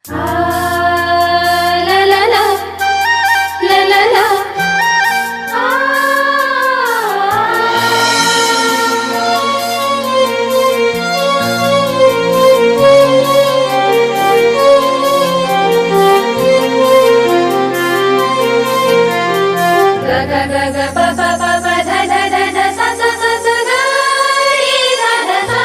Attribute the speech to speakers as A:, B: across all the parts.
A: La la la, la la la. Ga ga ga ga pa pa pa pa da da da da sa sa sa sa ga ri da da sa.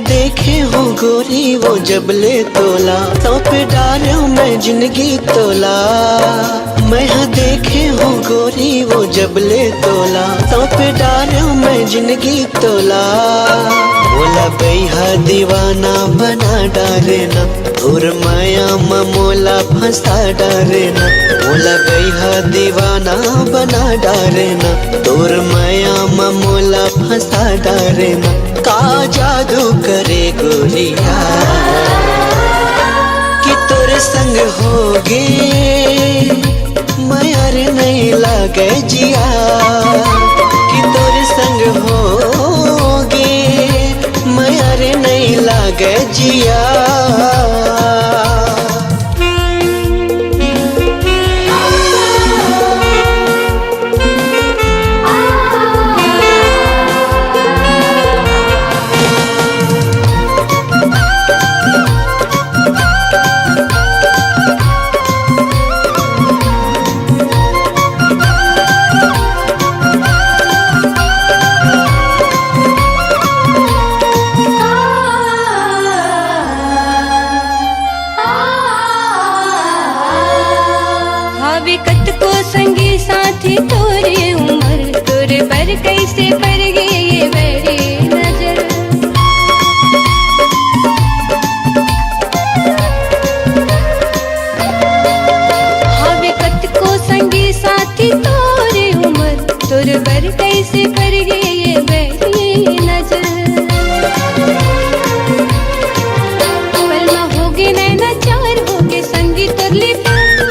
B: देखे हो गोरी वो जबले तोला तो पे डालो मैं जिंदगी तोला। मैं देखे हो गोरी वो जबले तोला तो पे डालो मैं जिंदगी तोला। बोला बैहा दीवाना बना डालेना और माया मोला फंसा डालेना। बोला बैहा दीवाना बना डालेना और माया मोला फंसा डालेना। का जादू करे गोरिया कि तोरे संग होगे मयार नहीं लागे जिया। कि तोरे संग होगे मयार नहीं लागे जिया।
A: विकट को संगी साथी तोरे उमर तोरे पर कैसे पर गए ये मेरी नजर। हाँ विकट को संगी साथी तोरे उमर तोरे पर कैसे पर गए ये मेरी नजर। पलमा होगे नैना चार होगे संगी तरले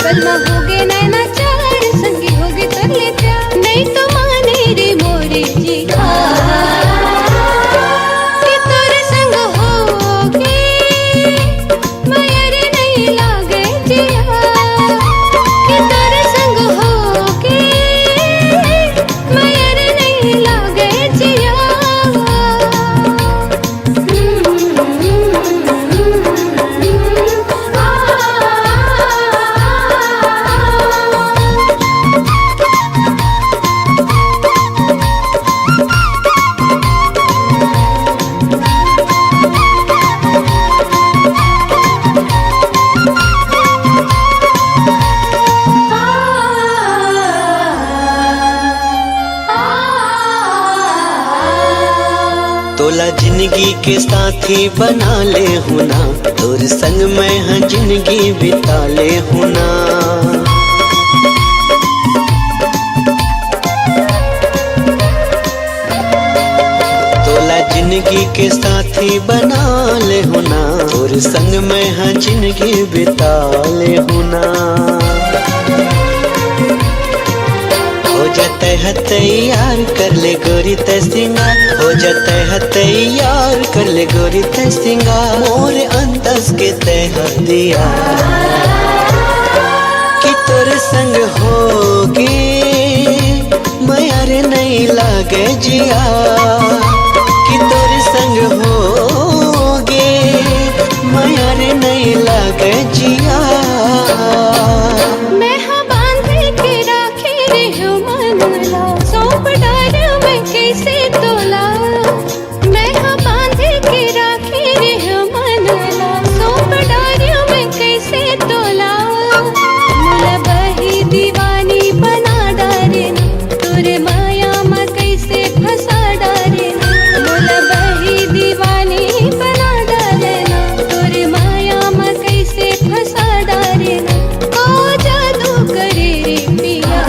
A: पलमा होगे नैना चार संगी होगे तरले प्यार। नहीं तो माने रे मोरे जी कि तोरे संग होगे मयर नहीं लागे जिया। कि तोरे संग होगे मयर नहीं लागे जिया।
B: तोला जिंदगी के साथी बना ले हुना तोर संग मैं हाँ जिंदगी बिता ले हुना। तोला जिंदगी के साथी बना ले हुना तोर संग मैं हाँ जिंदगी बिता ले हुना। हो जाते है तैयार कर ले गोरी ते सिंगार। हो जाते है तैयार कर ले गोरी ते सिंगार। मोर अंदाज के ते दिया कि तोरे संग होगे मयार नहीं लागे जिया। कि तोरे संग संग होगे माया रे नहीं लागे जिया।
A: मैं हाँ बांधे के राखे रे हूँ मनला, सौंप डार मैं कैसे तोला। मैं हाँ बांधे के राखे रे हूँ मनला, सौंप डार मैं कैसे तोला। मोला बही दीवानी बना डारे ना, तोरे माया में कैसे फंसा डारे ना। मोला बही दीवानी बना डारे ना, तोरे माया में कैसे फंसा डारे ना। ओ जादू करे रे पिया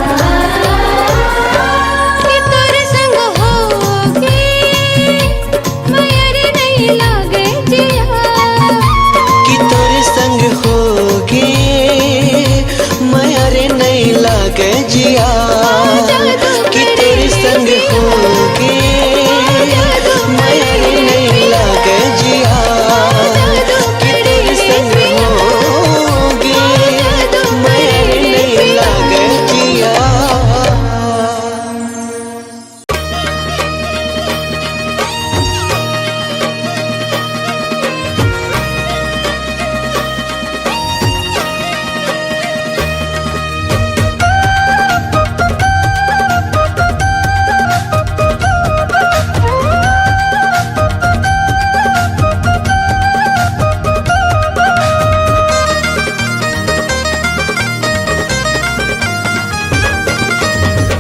A: कि तोरे संग होगे माया रे नहीं लागे जिया।
B: कि तोरे संग होगे माया रे नहीं लागे जिया। कि तेरे संग होगे माया रे नहीं लागे जिया। कि तेरे संग होगे माया रे नहीं लागे जिया।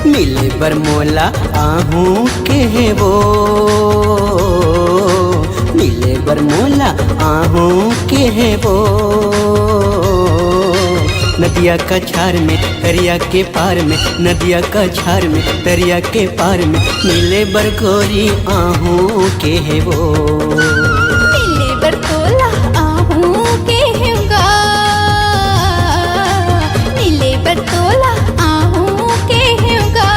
B: मिले बरमोला आहू के वो, मिले बरमोला आहू के वो। नदिया का छार में दरिया के पार में, नदिया का छार में दरिया के पार में मिले बरगोरी आहू के वो।
A: मिले बरतोला आहू के होगा, मिले बरतोला आहू के होगा।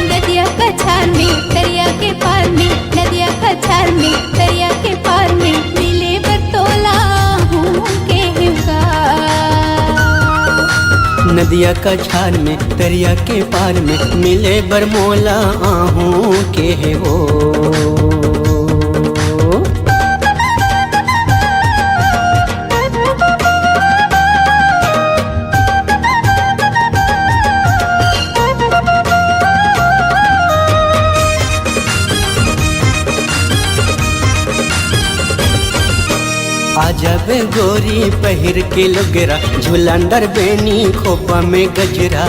A: नदिया का छार में दरिया के पार में, नदिया का छार में दरिया के पार में मिले बरतोला आहू के होगा।
B: नदिया का छार में दरिया के पार में मिले बरमोला आहू के वो। आजब गोरी पहिर के लुगरा, झुलंदर बेनी खोपा में गजरा।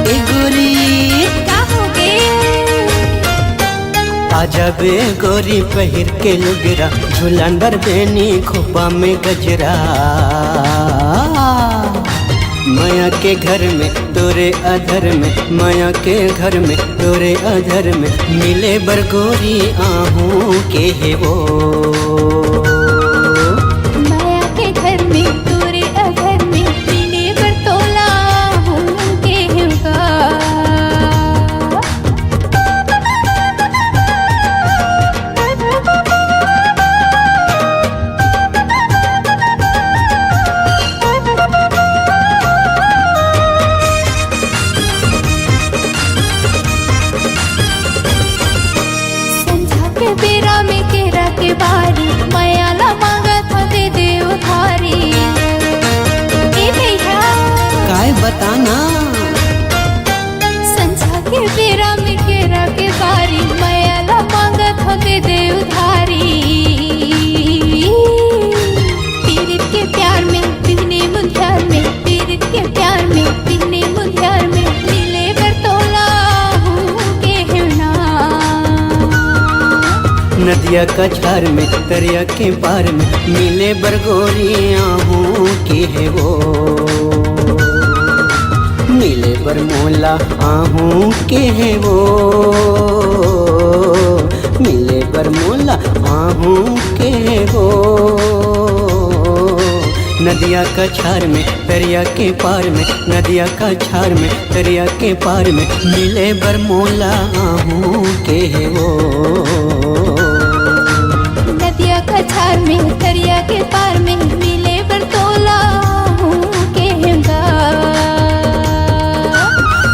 B: ए गोरी
A: का होगे
B: आजब गोरी पहिर के लुगरा, झुलंदर बेनी खोपा में गजरा। माया के घर में तोरे अधर में, माया के घर में तोरे अधर में मिले बरगोरी आहू के वो।
A: माया के घर में तोरे अधर में मिले बरतोला आहू के होगा। संझा के बेरा में केरा के बारी, माया ला मांगा था दे दे उधारी। ए भैया
B: काय बताना
A: संझा के बेरा में केरा के बारी, माया ला मांगा था दे दे उधारी। पीरित के प्यार में बिहने मुंध्यार में, पीरित के प्यार में बिहने मुंध्यार में मिले बरतोला आहू के होना।
B: नदिया का छार में दरिया के पार में मिले बरगोरी आहू के वो। मिले बरमोला आहू के वो, मिले बरमोला आहू के वो। नदिया का छार में दरिया के पार में, नदिया का छार में दरिया के पार में मिले बरमोला आहू के वो।
A: नदिया का छार में दरिया के पार में मिले बरतोला आहू के होगा।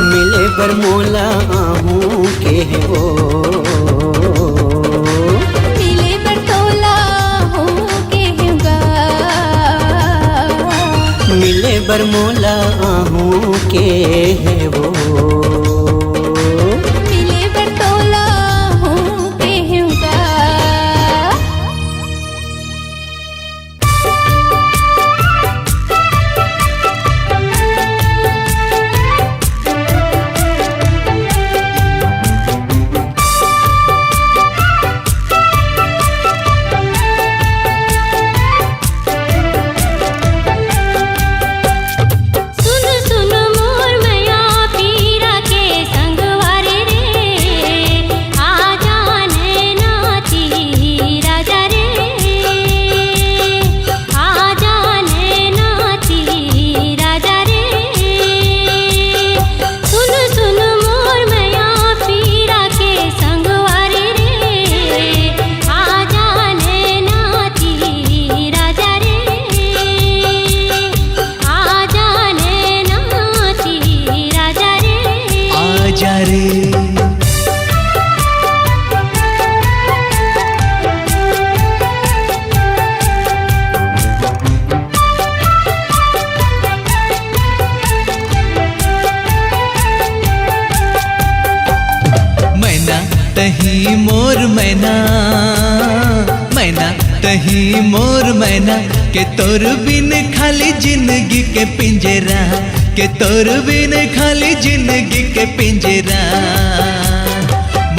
B: मिले बरमोला आहू के वो। बर मोला आहू के है वो
A: मिले बटोला हूँ के हुँगा
C: तही मोर मैना मैना तही मोर मैना के तोर बिन खाली जिंदगी के पिंजरा के तोर बिन खाली जिंदगी के पिंजरा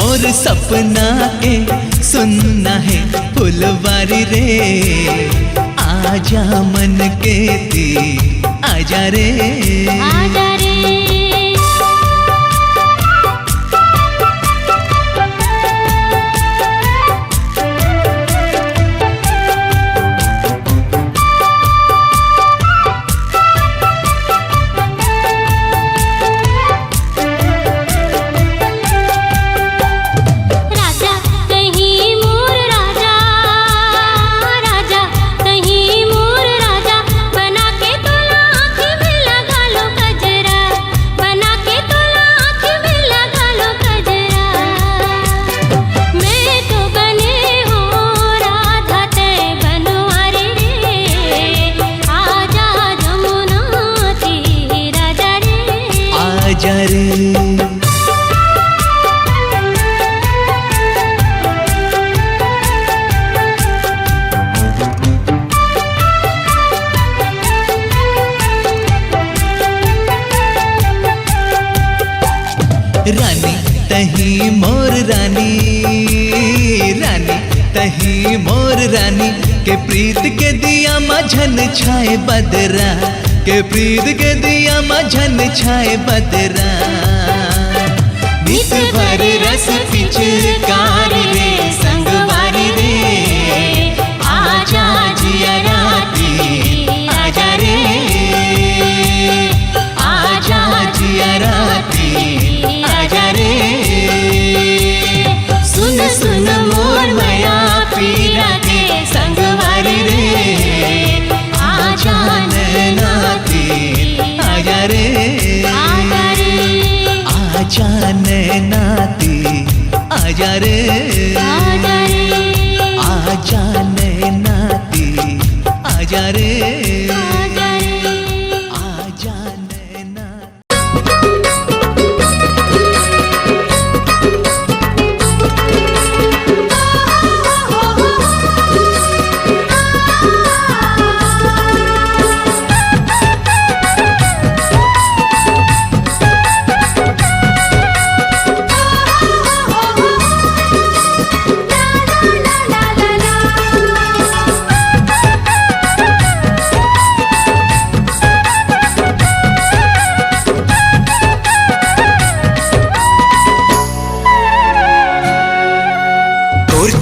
C: मोर सपना के सुनना है फुलवारी रे आजा मन के ती आजा रे
A: आजा रे
C: रानी तही मोर रानी रानी तही मोर रानी के प्रीत के दिया मझन छाए बदरा के प्रीत के दिया मझन छाए बदरा नित भर रस पिचकारी रे संगवारी रे आजा जिया राती आजा रे आजा जिया राती आजा रे सुन सुन मोर माया पीरा के संगवारी रे आजा नाती आजा रे आजा नाती आजा रे आजा नाती आजा रे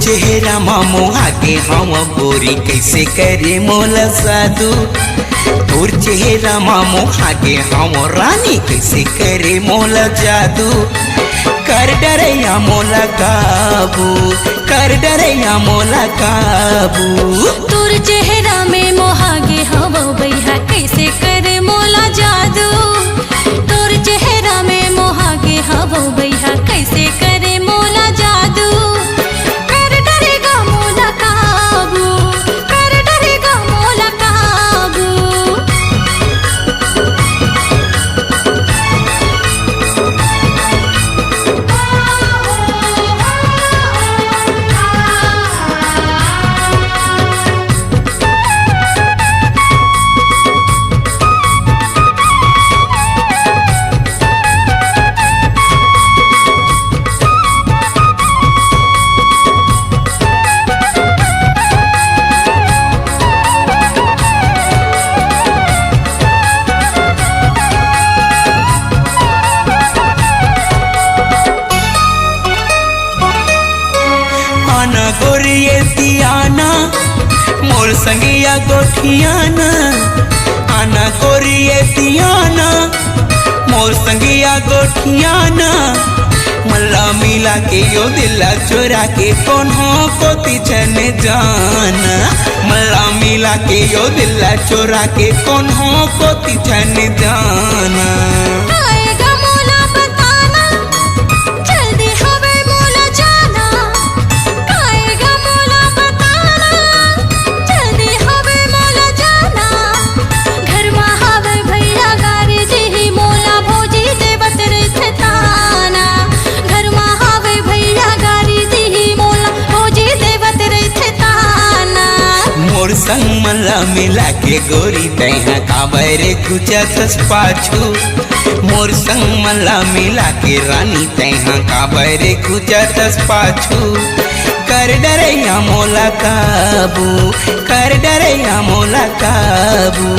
B: चेहरा मामो आगे हम गोरी कैसे करे मोला साधु तोर चेहरा मामो आगे हम रानी कैसे करे मोला जादू कर डरैया मोला काबू कर डरैया मोला काबू
A: तोर चेहरा में मोहागे हवा बैहा कैसे करे मोला जादू तोर चेहरा में मोहागे हवा बैहा कैसे करे मोला जादू कर डरेगा मोला काबू कर डरेगा मोला काबू
D: गोरिये दियाना मोर संगिया गोठियाना, आना गोरिये दियाना मोर संगिया गोठियाना। मल्ला मिला के यो दिला चोरा के कोन्हो को तिछन जाना, मल्ला मिला के यो दिला चोरा के कोन्हो को तिछन जाना।
A: आएगा मोला बताना जल्दी हवे मोला जाना, आएगा मोला बताना जल्दी हवे मोला जाना। घर में हवे भैया गारी जी मोला भौजी देवत रे ताना, घर में हवे भैया गारी जी मोला भौजी देवत रे ताना।
D: मोर संग मल्ला मिला के गोरी तैहा काबरे कुचतस पाछू, मोर संग मल्ला मिला के रानी तैहा काबरे कुचतस पाछू। कर डरैया मोला काबू, कर डरैया मोला काबू।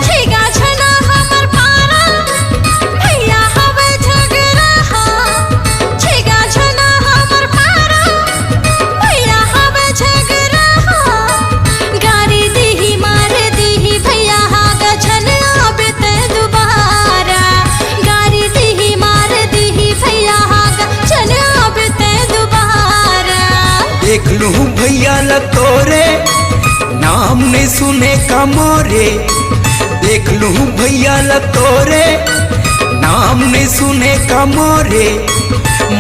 A: छेगा छना हमर पारा भैया हवे झगड़ा, छेगा छना हमर पारा भैया हवे झगड़ा। गारी दीही मार दीही भैया हाग छन आबे ते दुबारा, गारी दीही मार दीही भैया हाग छन आबे ते दुबारा।
D: देख लूं भैया ल तोरे नाम ने सुने का मोरे, देख लूं भैया ल तोरे नाम ने सुने का मोरे।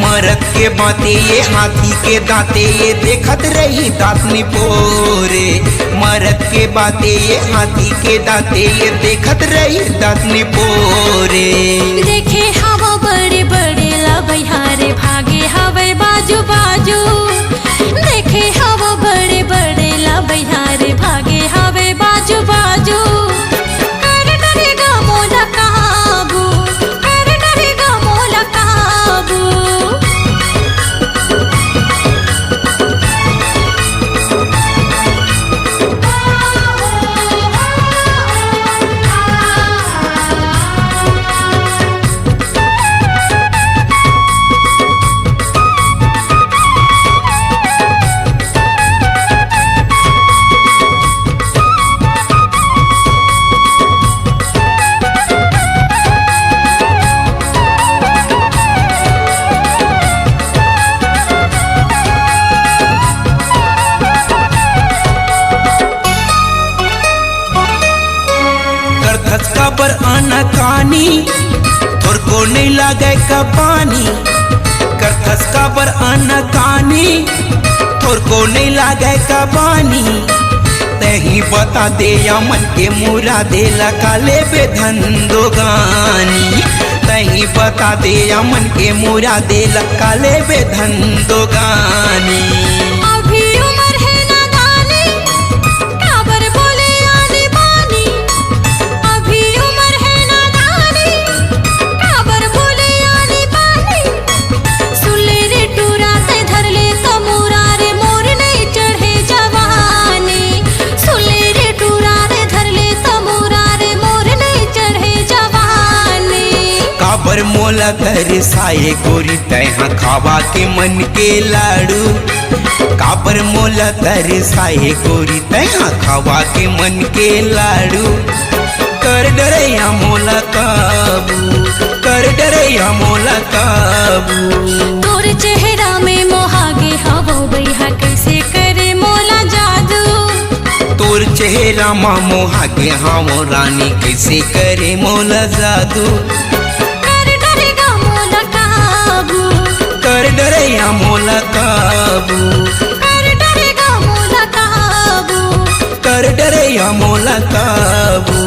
D: मरद के बाते ये हाथी के दांते ये देखत रही दातनी पोरे, मरद के बाते ये हाथी के दांते ये देखत रही दातनी पोरे।
A: देखे हवा बड़े बड़े ला बहारे भागे हवे बाजू बाजू, देखे हवा बड़े बड़े ला बहारे भागे हवे बाजू बाजू। कर डरेगा मोला काबू, कर डरेगा मोला काबू।
D: करथस का पर आना कानी थोर को नहीं लागे का पानी, करथस का पर आना कानी थोर को नहीं लागे का पानी। तही बता दे या मन के मुरा दे ला काले बेधंदो गानी, तही बता दे या मन के मुरा दे ला काले बेधंदो गानी।
A: अभी उम्र है नादानी काबर बोले आनी बानी, अभी उम्र है नादानी काबर बोले आनी बानी। सुले रे टूरा से धर ले तमूरा रे मोर नहीं चढ़े जवानी, सुले रे टूरा रे धर ले तमूरा रे मोर नहीं चढ़े जवानी।
D: काबर मोला घर साए गोरी तैहा खावा के मन के लाड़ू, काबर मोला घर साए गोरी तैहा खावा के मन के लाड़ू। कर डरैया मोला काबू, कर डरैया मोला काबू।
A: तोर चेहरा में मोहागे हवो बैहा कैसे करे मोला जादू,
D: तोर चेहरा मा मोहा के हामो रानी कैसे करे मोला जादू।
A: कर डरेगा मोला काबू,
D: कर डरैया मोला काबू,
A: कर डरेगा मोला काबू।
D: कर डरैया मोला काबू।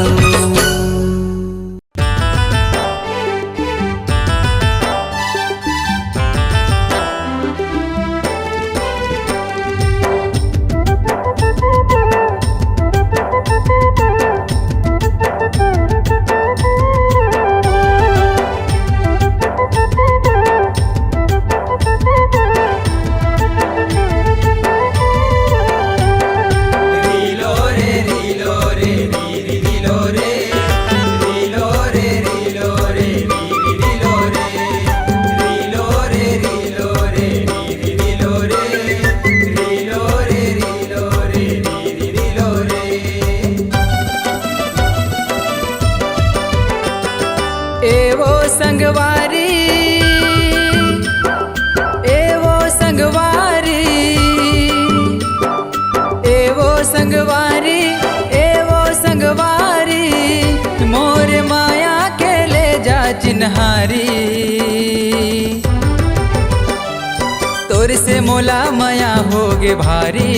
E: होगे भारी,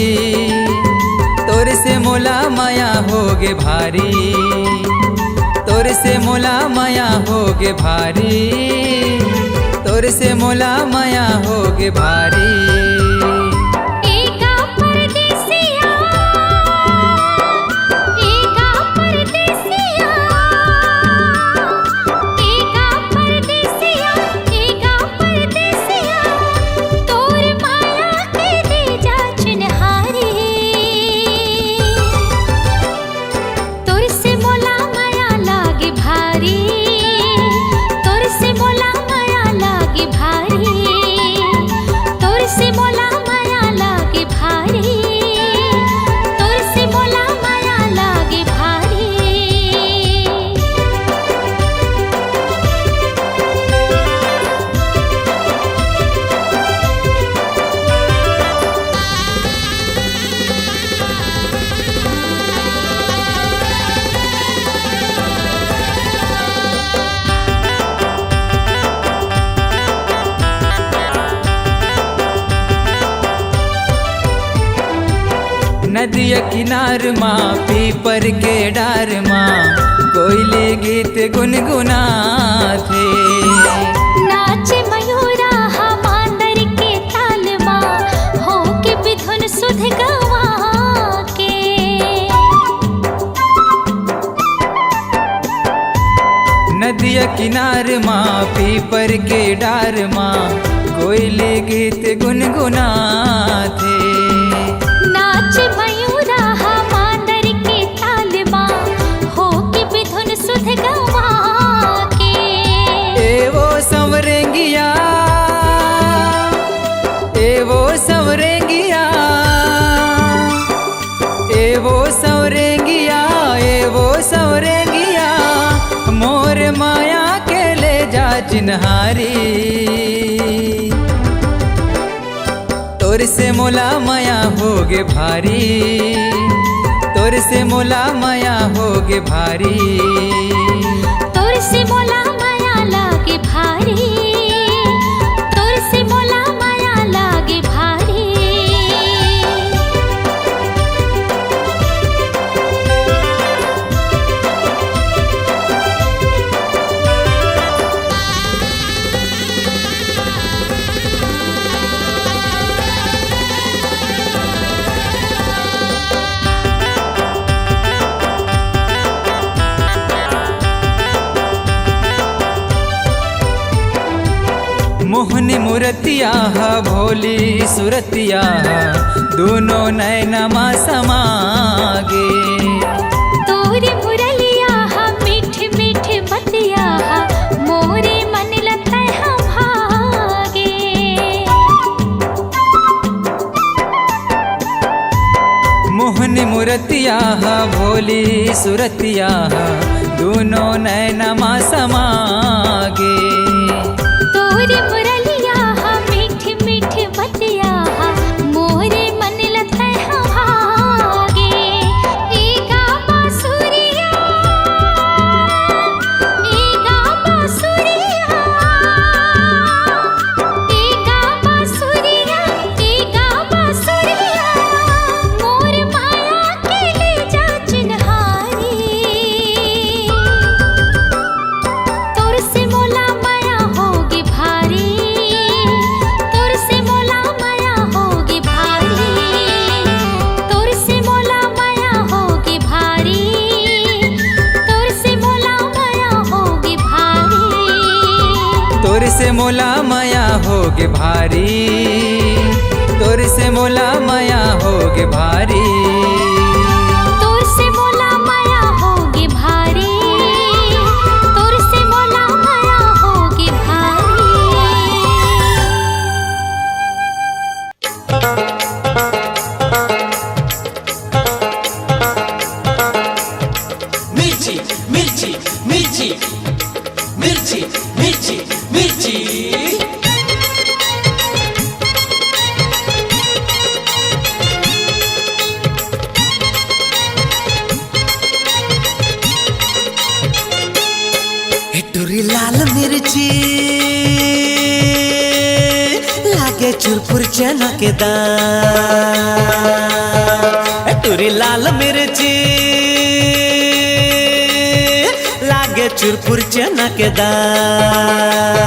E: तोर से मोला माया होगे भारी, तोर से मोला माया होगे भारी, तोर से मोला माया होगे भारी। नदिया किनार माँ पीपर के डार माँ कोयले गीत गुनगुना थे।
A: नाच मयूरा हमांदर के ताल माँ हो के बिधुन सुध गवा के।
E: नदिया किनार माँ पीपर के डार माँ कोयले गीत गुनगुना थे।
A: नाच मयूरा हमांदर के ताल माँ हो के बिधुन सुध गवा के।
E: ए वो संवरेंगिया, ए वो संवरेंगिया, ए वो संवरेंगिया, ए वो संवरेंगिया, मोर माया के ले जा चिन्हारी। तोर से मोला माया होगे भारी, तोर से मोला माया होगे भारी,
A: तोर से मोला माया लागे भारी, तोर से मोला माया लागे भारी।
E: मोहनी मूर्तिया भोली सुरतिया दोनों नैनमा समागे।
A: तोरी मुरलिया मीठ मीठ बतिया मोरे मन लगता हम भागे।
E: मोहनी मूर्तिया भोली सुरतिया दोनों नैनमा समागे।
A: तोरी मुरलिया मीठ मीठ बतिया मोरे मन लगता हम भागे। एगा बांसुरिया, एगा बांसुरिया, एगा बांसुरिया, एगा बांसुरिया, मोर माया के ले जा चिन्हारी। तोर से मोला माया होगी भारी, तोर से मोला माया होगी भारी, तोर से मोला माया होगी भारी, तोर से मोला माया होगी भारी।
E: तोर से मोला माया होगे भारी, तोर से मोला माया होगे भारी।
A: तोर से मोला माया होगी भारी, तोर से मोला माया होगी भारी।
D: मिर्ची मिर्ची मिर्ची मिर्ची मिर्ची मिर्ची।
C: चना के दाल टूरी लाल मिर्ची लागे चुरपुर चना के दाल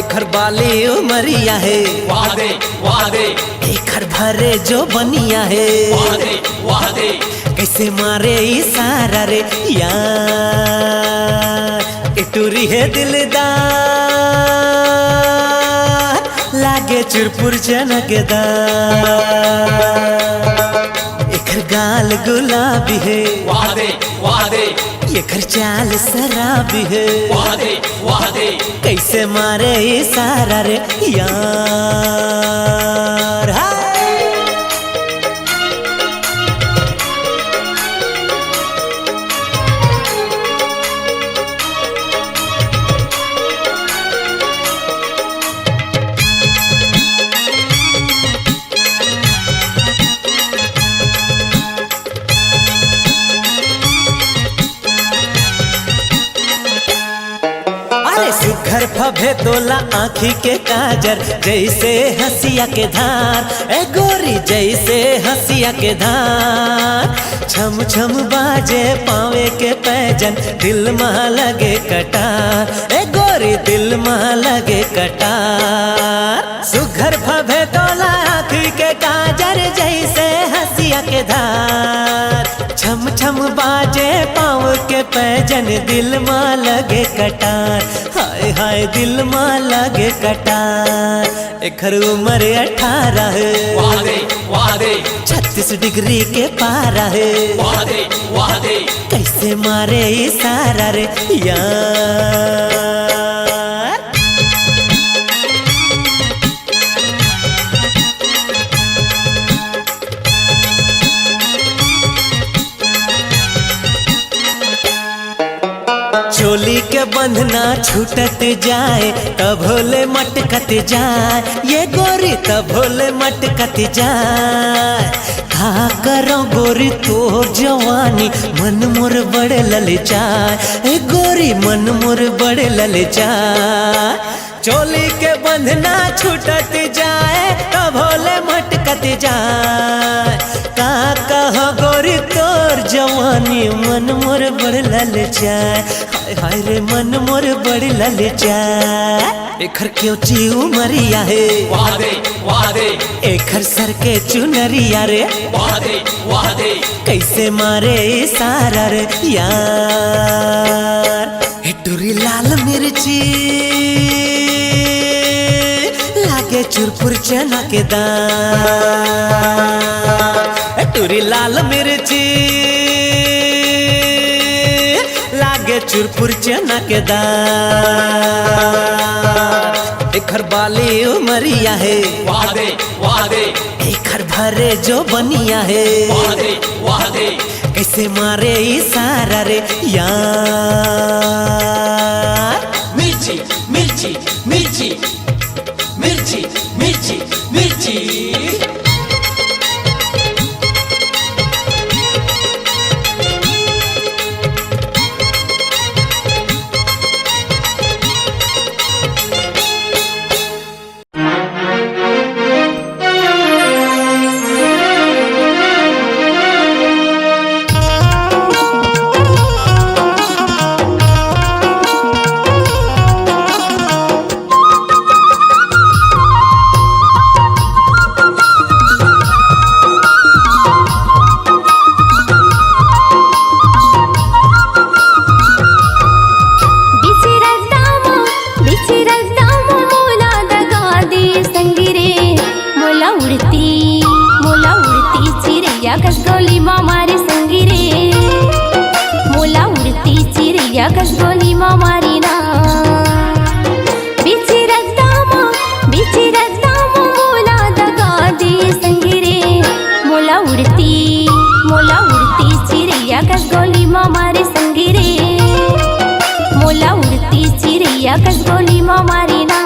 C: एकर बाली उमरिया है
F: वादे वादे
C: एकर भरे जो बनिया है
F: वादे वादे
C: कैसे मारे इशारा रे यार टूरी है दिलदार लागे चुरपुर चनकदार एकर गाल गुलाबी है
F: वादे वादे
C: एकर चाल शराबी है
F: वादे वादे
C: कैसे मारे इशारा रे यार हाय। सुघर फभे तोला आँखी के काजर जैसे हंसिया के धार ए गोरी जैसे हंसिया के धार छम छम बाजे पावे के पैजन दिल में लगे कटार ए गोरी दिल में लगे कटार सुघर फभे तोला आँखी के काजर जैसे हंसिया के धार छम छम बाजे पाँव के पैजन दिल में लगे कटार हाय हाय दिल में लगे कटार एकर उम्र 18 है
F: वादे वादे
C: 36 डिग्री के पारा है
F: वादे वादे
C: कैसे मारे इशारा रे यार। चोली के बंधना छूटत जाए तब भोले मटकत जाए ये गोरी तब भोले मटकत जाए का करो गोरी तोर जवानी मन मोर बड़े ललचाए ए गोरी मन मोर बड़े ललचाए चोली के बंधना छूटत जाए तब भोले मटकत जाए का कहो गोरी तोर जवानी मन मोर बड़ ललचाए हाय हाय रे मन मोर बड़ ललचाए एकर क्यों ची उमरिया है
F: वादे वादे
C: एकर सर के चुनरिया रे
F: वादे वादे
C: कैसे मारे इशारा रे यार टूरी लाल मिर्ची लागे चुरपुर चना के दाल टूरी लाल मिर्ची लागे चुरपुर चना के दाल एकर बाली उमरिया है
F: वादे वादे
C: एकर भरे जो बनिया है
F: वादे वादे
C: कैसे मारे इशारा रे यार।
F: मिर्ची मिर्ची मिर्ची मिर्ची मिर्ची मिर्ची
A: कसगोली मारी ना बिची रद्दामा मोला दगा दे संगिरे मोला उड़ती चिड़ैया कसगोली मारी संगिरे मोला उड़ती चिड़ैया कसगोली मारी ना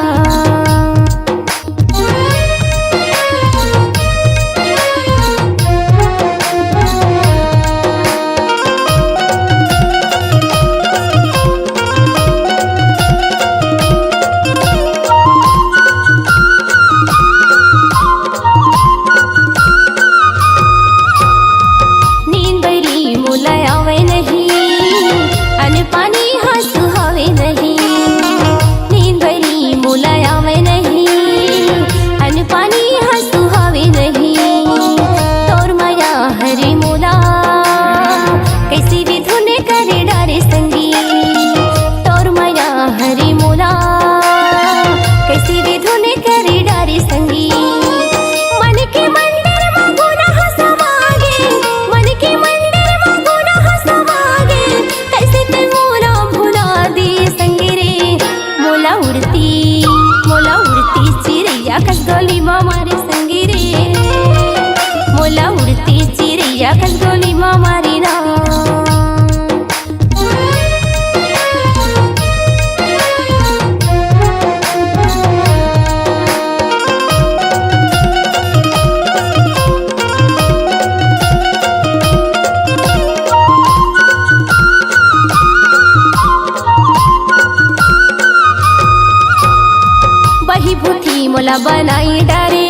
A: मोला बनाई डारे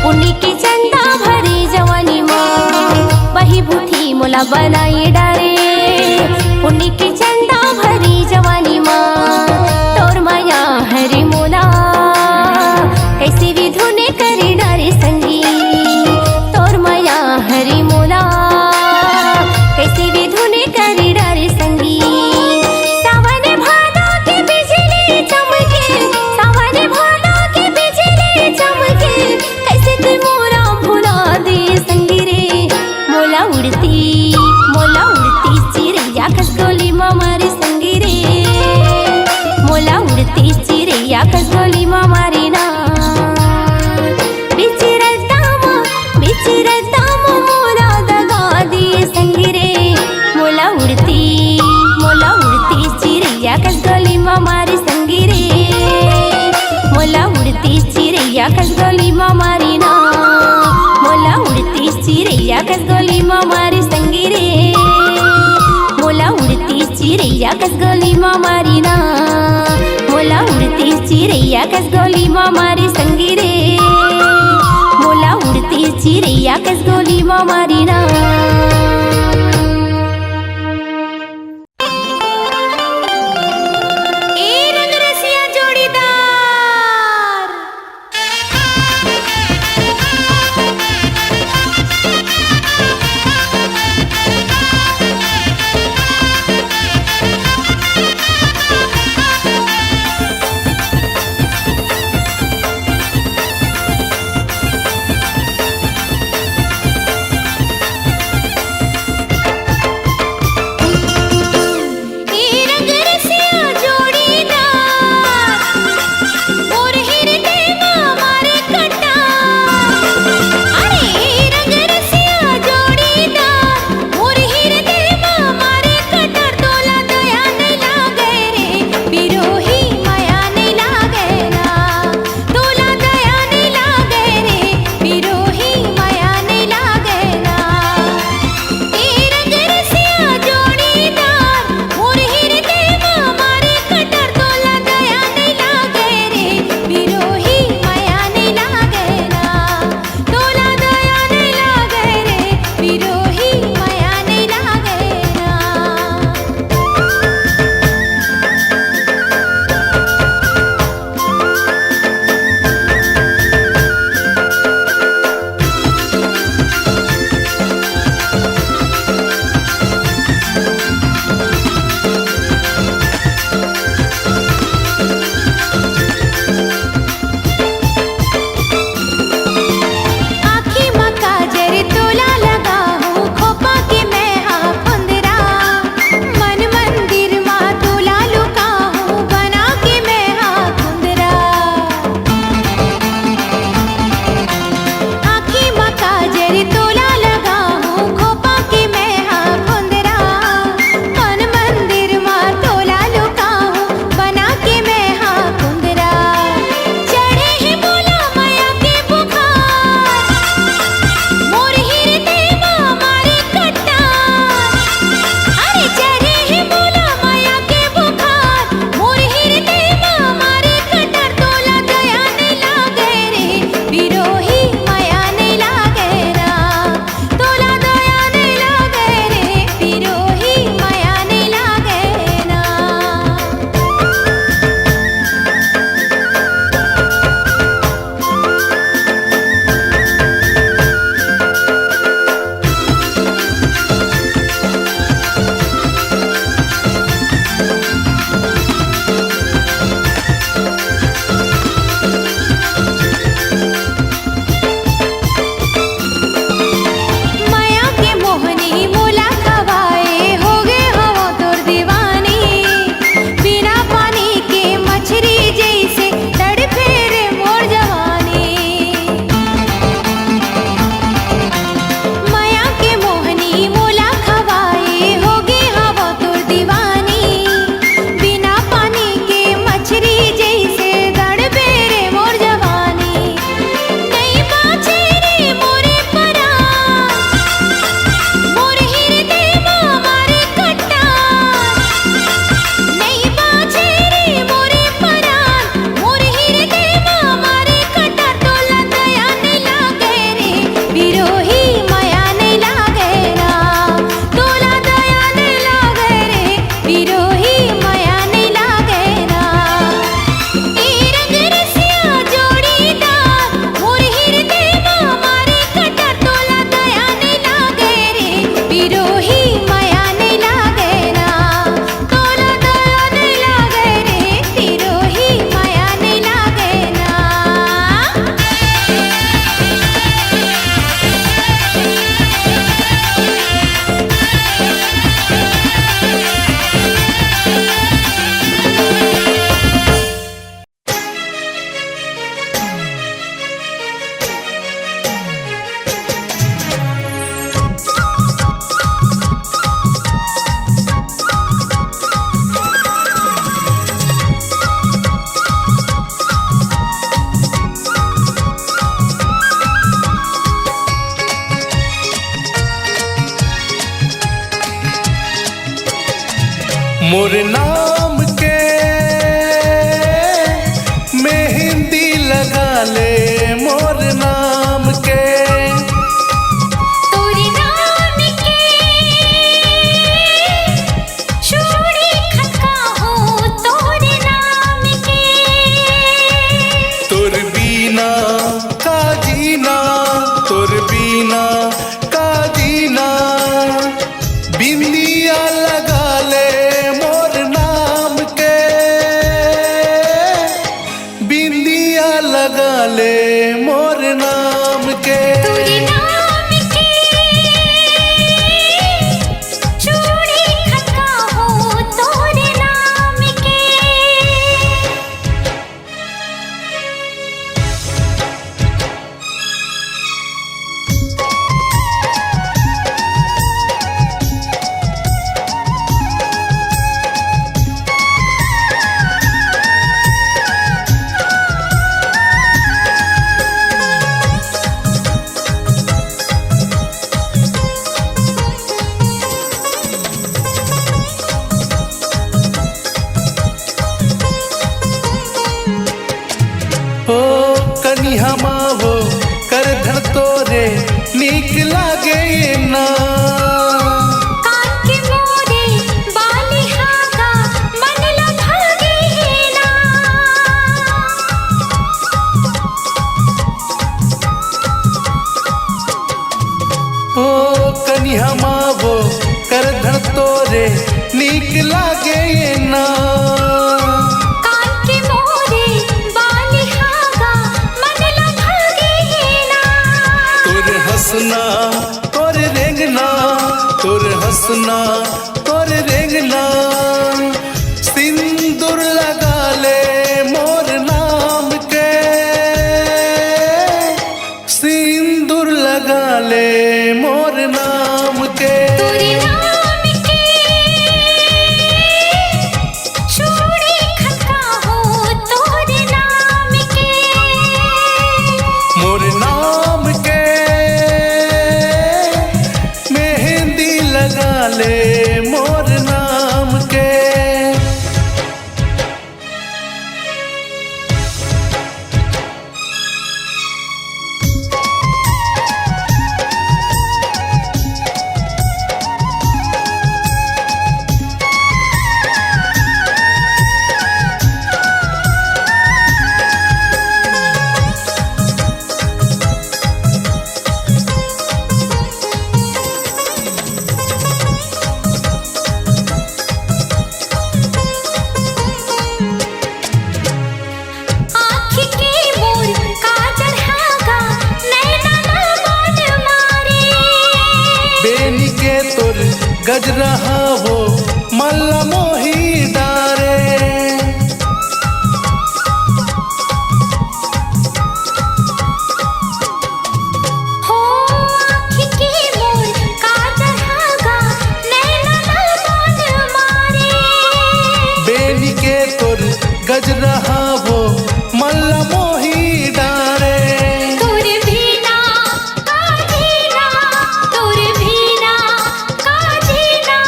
A: पुण्य की चंदा भरी जवानी माँ बही बूथी मोला बनाई डारे पुण्य की चंदा भरी जवानी माँ तोर माया हरी मोला कैसे भी धुने करे डारे संगी तोर माया हरी मोला कैसे भी धुने करे डारे संगी सावन भादो की बिजली चमके सावन भादो की बिजली चमके कैसे तू मोरा भुला दे संगी रे मोला उड़ती चिड़ैया खसगोली मारी संगी रे मोला उड़ती चिड़ैया खसगोली मारी ना बिचिरता मोला दगा दिए संगी रे मोला उड़ती चिड़ैया खसगोली मारी संगी रे मोला उड़ती चिड़ैया खसगोली मारी ना मोला उड़ती चिड़ैया खसगोली मारी संगी रे मोला उड़ती चिड़ैया खसगोली मारी ना मोला उड़ती चिड़ैया खसगोली मारी संगी रे मोला उड़ती चिड़ैया खसगोली मारी ना
G: मोर नाम के मेहंदी लगा ले मोर नाम के
A: तोरे नाम के चूड़ी खनका हो तोरे नाम के
G: तोर बीना का जीना तोर बीना का जीना बिंदिया लगा ले मोर नाम के बिंदिया लगा ले मोर नाम के
A: तोरे नाम के चूड़ी खनका हो तोरे नाम के
G: ओ कनिहा मावो कर धर तोरे नीक लागे ना
A: कान के मोरे बाली हागा मन लभागे ना
G: ओ कनिहा मावो कर धर तोरे नीक लागे ना
A: कान के मोरे बाली हागा मन लभागे ना
G: तोर हंसना तोर रेंगना तोर हंसना तोर रेंगना सिंदूर लगा ले मोर नाम के सिंदूर लगा ले मोर नाम के
A: तोरे नाम के चूड़ी खनका हो तोरे नाम के
G: मोर नाम के मेहंदी लगा ले मोर नाम के
A: आँख के मोर काजल हागा नैना मन मारे
G: बेनी के तोर गजरा हो मल्ला मोही डारे
A: हो आँख के मोर काजल हागा नैना मन मारे
G: बेनी के तोर गजरा हो मल्ला मोही डारे
A: तोरे बिना का जीना तोरे बिना का जीना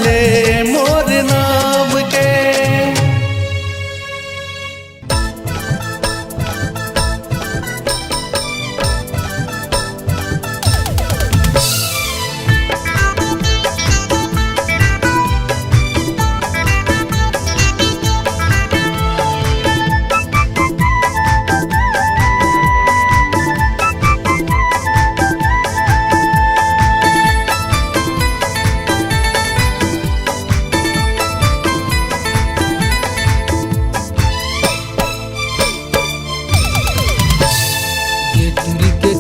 G: ले मोर नाम के।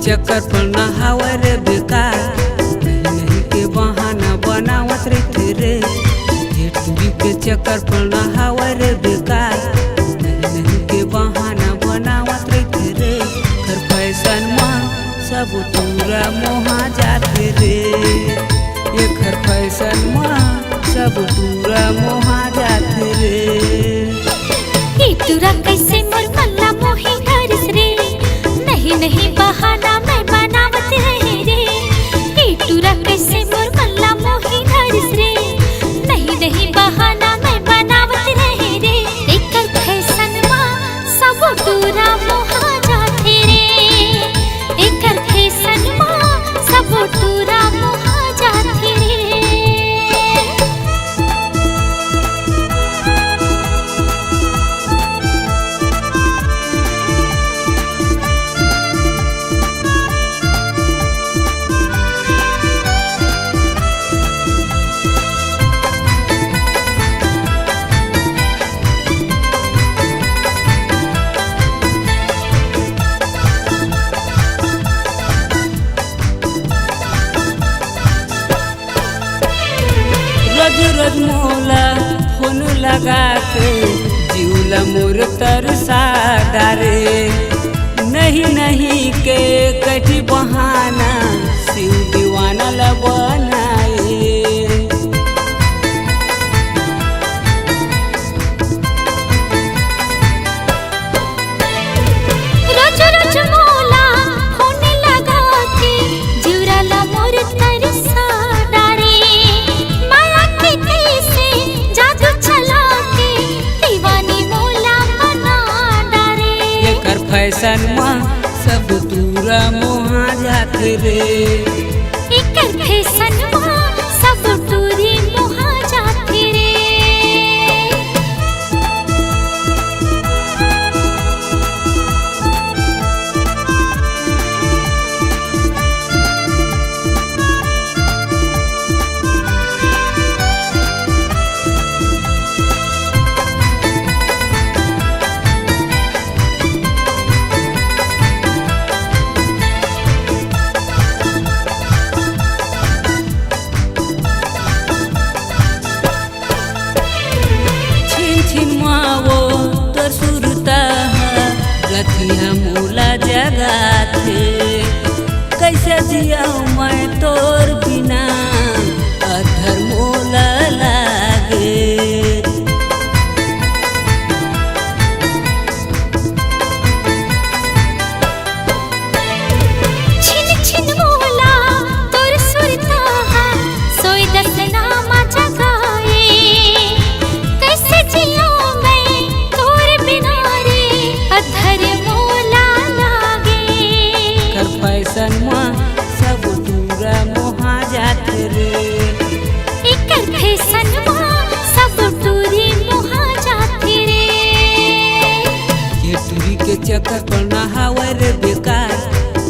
H: चक्कर पर नहावे रे बेकार, नहीं नहीं के बहाना बनावत रहते रे। ये टूरी के चक्कर पर नहावे रे बेकार, नहीं नहीं के बहाना बनावत रहते रे। कर फैशन माँ सब पूरा मोहा जाते रे। ये कर फैशन माँ सब पूरा मोहा जाते रे।
A: टूरा कैसे मोर मल्ला मोही हरस रे, नहीं नहीं बहाना मैं बनावत रहे रे। टूरा कैसे मोर मल्ला मोही हरस रे, नहीं नहीं बहाना मैं बनावत रहे रे। एकर फैशन माँ सब टूरा मोहा जाते रे। एकर फैशन माँ सब टूरा मोहा जाते रे।
H: रोज रोज मोला फोन लगा के जीवला मोर तरसा डारे। नहीं नहीं के कटी बहाना शिव दीवाना ला बनाए।
A: रोज रोज मोला फोन लगा के जीवरा ला मोर तरसा डारे। माया के कैसे जादू चला के दीवानी मोला बना डारे।
H: एकर फैशन माँ सब दूरा मोहा जाते रे।
A: एकर फैशन माँ सब टूरी मोहा जाते रे।
H: छिन छिन मावो तोर सुरता रथिया मोला जगा थे। कैसे जिया मैं तोर बिना अधर मोला लागे।
A: छिन छिन मोला तोर सुरता सोई दसना मा जगाए। कैसे जियो मैं तोर बिना रे अधर मोला लागे।
H: कर फैशन माँ सब दूरा मोहा जाते रे।
A: एकर फैशन माँ सब टूरी मोहा जाते रे।
H: ये टूरी के चक्कर पर नहावे रे बेकार,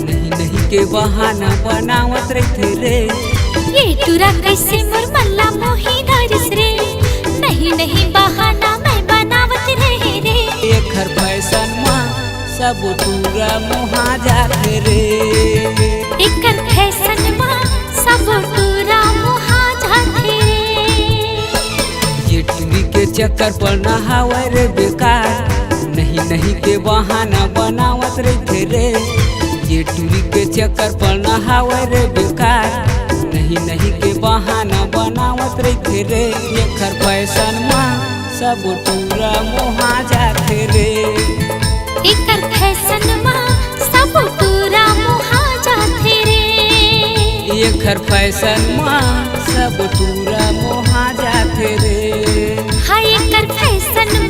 H: नहीं नहीं के बहाना बनावत रहते रे।
A: ये टूरा कैसे मोर मल्ला मोही हरस रे, नहीं नहीं बहाना मैं बनावत रहे रे।
H: एकर फैशन माँ सब पूरा मोहा जाते रे।
A: एकर फैशन माँ सब टूरा मोहा जाते रे।
H: ये टूरी के चक्कर पर नहावे रे बेकार, नहीं नहीं के बहाना बनावत रहते रे। ये टूरी के चक्कर पर नहावे रे बेकार, नहीं नहीं के बहाना बनावत रहते रे। एकर फैशन माँ सब पूरा मोहा जाते रे।
A: एकर फैशन माँ सब टूरा मोहा जाते रे।
H: एकर फैशन माँ सब टूरा मोहा जाते रे।
I: हाय कर फैशन